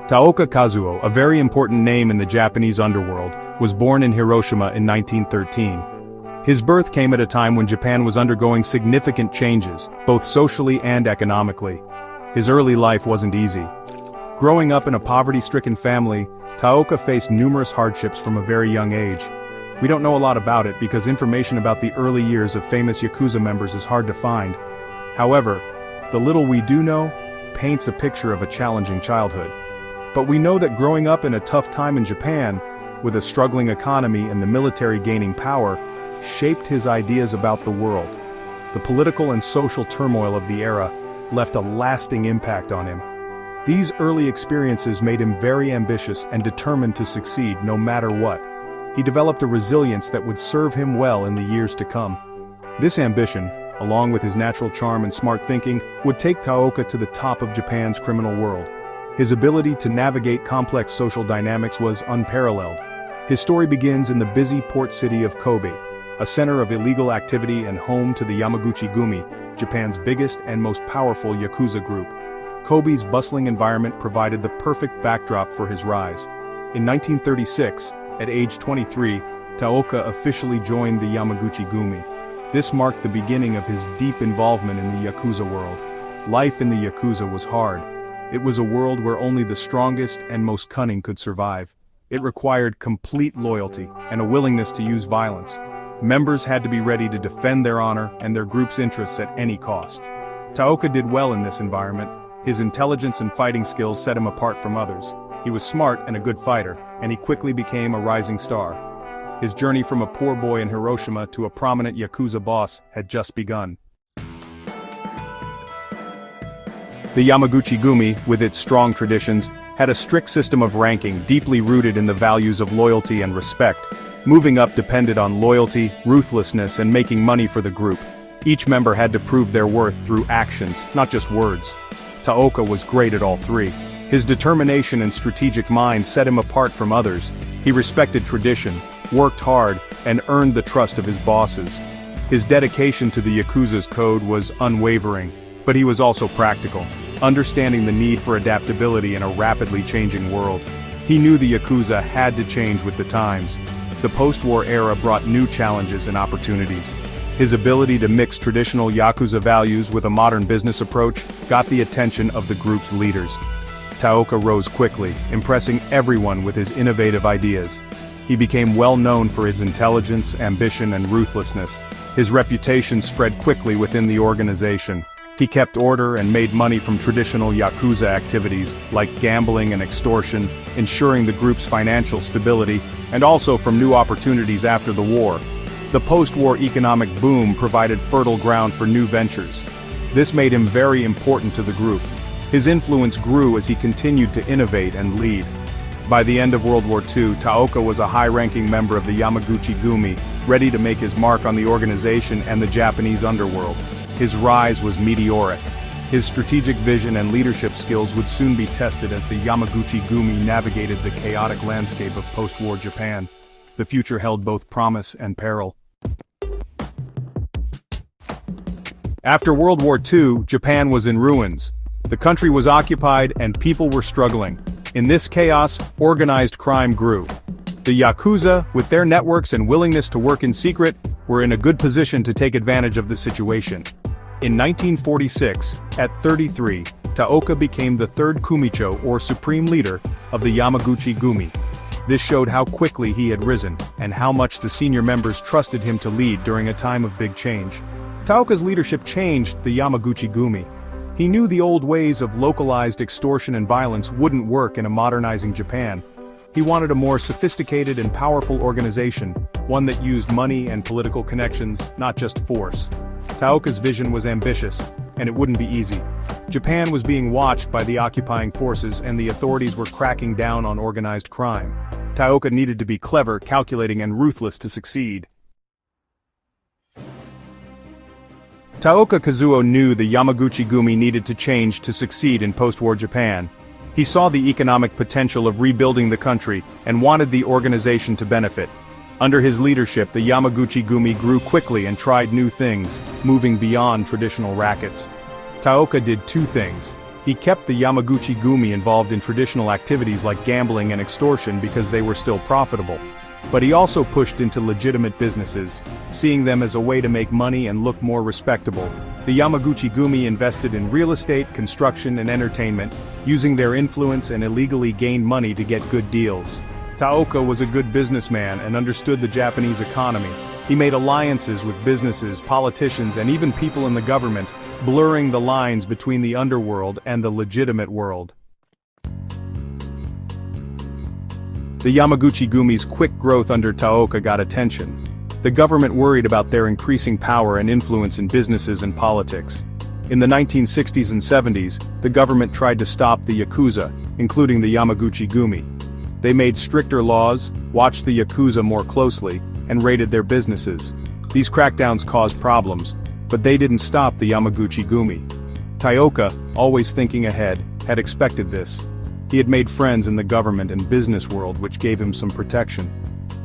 Taoka Kazuo, a very important name in the Japanese underworld, was born in Hiroshima in 1913. His birth came at a time when Japan was undergoing significant changes, both socially and economically. His early life wasn't easy. Growing up in a poverty-stricken family, Taoka faced numerous hardships from a very young age. We don't know a lot about it because information about the early years of famous Yakuza members is hard to find. However, the little we do know paints a picture of a challenging childhood. But we know that growing up in a tough time in Japan, with a struggling economy and the military gaining power, shaped his ideas about the world. The political and social turmoil of the era left a lasting impact on him. These early experiences made him very ambitious and determined to succeed no matter what. He developed a resilience that would serve him well in the years to come. This ambition, along with his natural charm and smart thinking, would take Taoka to the top of Japan's criminal world. His ability to navigate complex social dynamics was unparalleled. His story begins in the busy port city of Kobe, a center of illegal activity and home to the Yamaguchi-gumi, Japan's biggest and most powerful Yakuza group. Kobe's bustling environment provided the perfect backdrop for his rise. In 1936, at age 23, Taoka officially joined the Yamaguchi-gumi. This marked the beginning of his deep involvement in the Yakuza world. Life in the Yakuza was hard. It was a world where only the strongest and most cunning could survive. It required complete loyalty and a willingness to use violence. Members had to be ready to defend their honor and their group's interests at any cost. Taoka did well in this environment. His intelligence and fighting skills set him apart from others. He was smart and a good fighter, and he quickly became a rising star. His journey from a poor boy in Hiroshima to a prominent Yakuza boss had just begun. The Yamaguchi-gumi, with its strong traditions, had a strict system of ranking deeply rooted in the values of loyalty and respect. Moving up depended on loyalty, ruthlessness, and making money for the group. Each member had to prove their worth through actions, not just words. Taoka was great at all three. His determination and strategic mind set him apart from others. He respected tradition, worked hard, and earned the trust of his bosses. His dedication to the Yakuza's code was unwavering, but he was also practical, understanding the need for adaptability in a rapidly changing world. He knew the Yakuza had to change with the times. The post-war era brought new challenges and opportunities. His ability to mix traditional Yakuza values with a modern business approach got the attention of the group's leaders. Taoka rose quickly, impressing everyone with his innovative ideas. He became well known for his intelligence, ambition, and ruthlessness. His reputation spread quickly within the organization. He kept order and made money from traditional Yakuza activities, like gambling and extortion, ensuring the group's financial stability, and also from new opportunities after the war. The post-war economic boom provided fertile ground for new ventures. This made him very important to the group. His influence grew as he continued to innovate and lead. By the end of World War II, Taoka was a high-ranking member of the Yamaguchi-gumi, ready to make his mark on the organization and the Japanese underworld. His rise was meteoric. His strategic vision and leadership skills would soon be tested as the Yamaguchi-gumi navigated the chaotic landscape of post-war Japan. The future held both promise and peril. After World War II, Japan was in ruins. The country was occupied and people were struggling. In this chaos, organized crime grew. The Yakuza, with their networks and willingness to work in secret, were in a good position to take advantage of the situation. In 1946, at 33, Taoka became the third Kumicho, or supreme leader, of the Yamaguchi-gumi. This showed how quickly he had risen, and how much the senior members trusted him to lead during a time of big change. Taoka's leadership changed the Yamaguchi-gumi. He knew the old ways of localized extortion and violence wouldn't work in a modernizing Japan. He wanted a more sophisticated and powerful organization, one that used money and political connections, not just force. Taoka's vision was ambitious, and it wouldn't be easy. Japan was being watched by the occupying forces and the authorities were cracking down on organized crime. Taoka needed to be clever, calculating, and ruthless to succeed. Taoka Kazuo knew the Yamaguchi-gumi needed to change to succeed in post-war Japan. He saw the economic potential of rebuilding the country and wanted the organization to benefit. Under his leadership, the Yamaguchi-gumi grew quickly and tried new things, moving beyond traditional rackets. Taoka did two things. He kept the Yamaguchi-gumi involved in traditional activities like gambling and extortion because they were still profitable. But he also pushed into legitimate businesses, seeing them as a way to make money and look more respectable. The Yamaguchi-gumi invested in real estate, construction and entertainment, using their influence and illegally gained money to get good deals. Taoka was a good businessman and understood the Japanese economy. He made alliances with businesses, politicians and even people in the government, blurring the lines between the underworld and the legitimate world. The Yamaguchi-gumi's quick growth under Taoka got attention. The government worried about their increasing power and influence in businesses and politics. In the 1960s and 70s, the government tried to stop the Yakuza, including the Yamaguchi-gumi. They made stricter laws, watched the Yakuza more closely, and raided their businesses. These crackdowns caused problems, but they didn't stop the Yamaguchi-gumi. Taoka, always thinking ahead, had expected this. He had made friends in the government and business world which gave him some protection.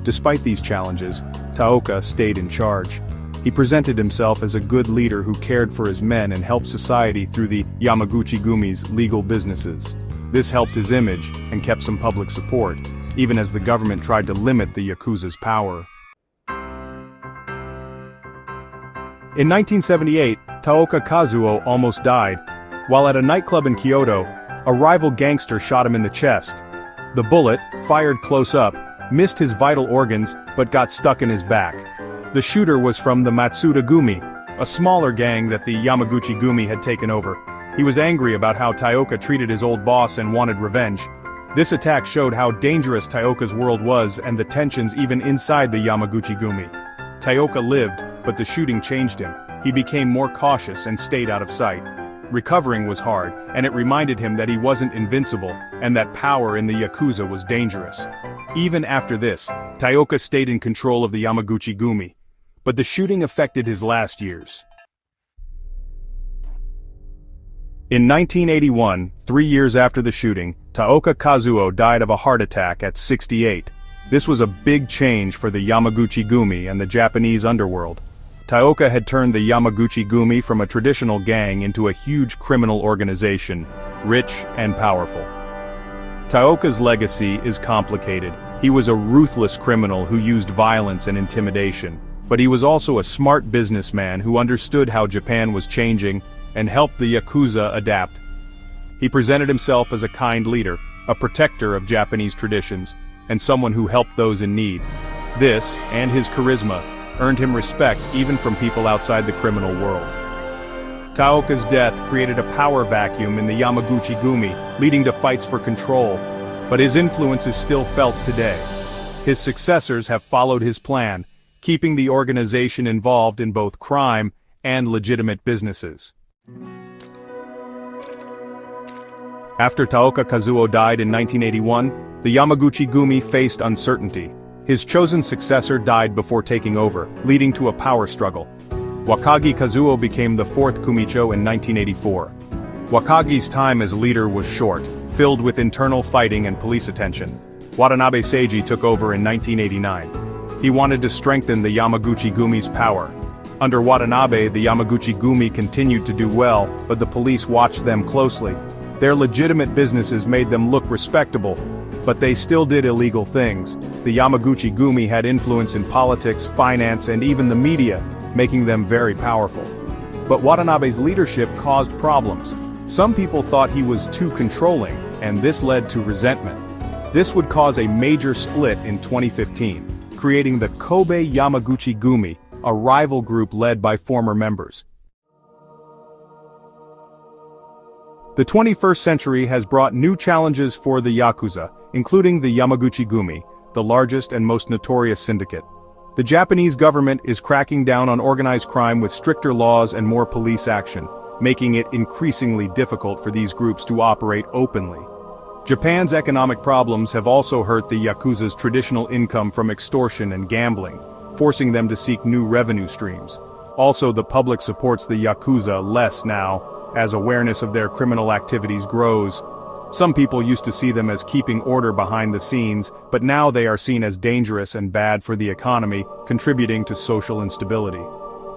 Despite these challenges, Taoka stayed in charge. He presented himself as a good leader who cared for his men and helped society through the Yamaguchi-gumi's legal businesses. This helped his image and kept some public support, even as the government tried to limit the Yakuza's power. In 1978, Taoka Kazuo almost died. While at a nightclub in Kyoto, a rival gangster shot him in the chest. The bullet, fired close up, missed his vital organs but got stuck in his back. The shooter was from the Matsuda-gumi, a smaller gang that the Yamaguchi-gumi had taken over. He was angry about how Taoka treated his old boss and wanted revenge. This attack showed how dangerous Taoka's world was and the tensions even inside the Yamaguchi-gumi. Taoka lived, but the shooting changed him. He became more cautious and stayed out of sight. Recovering was hard, and it reminded him that he wasn't invincible, and that power in the Yakuza was dangerous. Even after this, Taoka stayed in control of the Yamaguchi-gumi. But the shooting affected his last years. In 1981, 3 years after the shooting, Taoka Kazuo died of a heart attack at 68. This was a big change for the Yamaguchi-gumi and the Japanese underworld. Taoka had turned the Yamaguchi-gumi from a traditional gang into a huge criminal organization, rich and powerful. Taoka's legacy is complicated. He was a ruthless criminal who used violence and intimidation, but he was also a smart businessman who understood how Japan was changing and helped the Yakuza adapt. He presented himself as a kind leader, a protector of Japanese traditions, and someone who helped those in need. This, and his charisma, earned him respect even from people outside the criminal world. Taoka's death created a power vacuum in the Yamaguchi-gumi, leading to fights for control, but his influence is still felt today. His successors have followed his plan, keeping the organization involved in both crime and legitimate businesses. After Taoka Kazuo died in 1981, the Yamaguchi-gumi faced uncertainty. His chosen successor died before taking over, leading to a power struggle. Wakagi Kazuo became the fourth Kumicho in 1984. Wakagi's time as leader was short, filled with internal fighting and police attention. Watanabe Seiji took over in 1989. He wanted to strengthen the Yamaguchi-gumi's power. Under Watanabe, the Yamaguchi-gumi continued to do well, but the police watched them closely. Their legitimate businesses made them look respectable, but they still did illegal things. The Yamaguchi-gumi had influence in politics, finance, and even the media, making them very powerful. But Watanabe's leadership caused problems. Some people thought he was too controlling, and this led to resentment. This would cause a major split in 2015, creating the Kobe Yamaguchi-gumi, a rival group led by former members. The 21st century has brought new challenges for the Yakuza, including the Yamaguchi-gumi, the largest and most notorious syndicate. The Japanese government is cracking down on organized crime with stricter laws and more police action, making it increasingly difficult for these groups to operate openly. Japan's economic problems have also hurt the Yakuza's traditional income from extortion and gambling, forcing them to seek new revenue streams. Also, the public supports the Yakuza less now, as awareness of their criminal activities grows. Some people used to see them as keeping order behind the scenes, but now they are seen as dangerous and bad for the economy, contributing to social instability.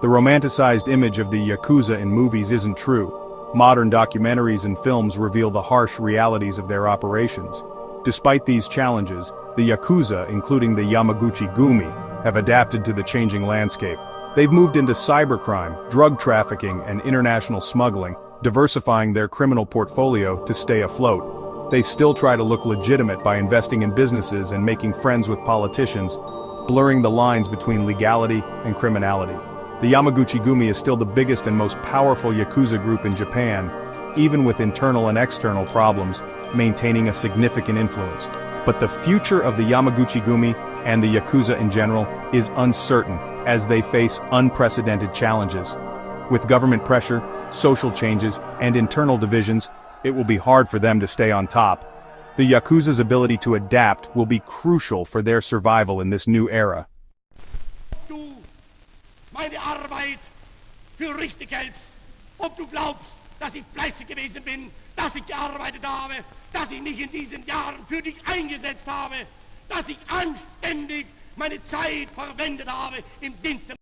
The romanticized image of the Yakuza in movies isn't true. Modern documentaries and films reveal the harsh realities of their operations. Despite these challenges, the Yakuza, including the Yamaguchi-gumi, have adapted to the changing landscape. They've moved into cybercrime, drug trafficking, and international smuggling, diversifying their criminal portfolio to stay afloat. They still try to look legitimate by investing in businesses and making friends with politicians, blurring the lines between legality and criminality. The Yamaguchi-gumi is still the biggest and most powerful Yakuza group in Japan, even with internal and external problems, maintaining a significant influence. But the future of the Yamaguchi-gumi and the Yakuza in general is uncertain, as they face unprecedented challenges. With government pressure, social changes, and internal divisions, it will be hard for them to stay on top. The Yakuza's ability to adapt will be crucial for their survival in this new era. Du meine Arbeit für richtig hältst, ob du glaubst, dass ich fleißig gewesen bin, dass ich gearbeitet habe, dass ich mich in diesen Jahren für dich eingesetzt habe, dass ich anständig meine Zeit verwendet habe im Dienste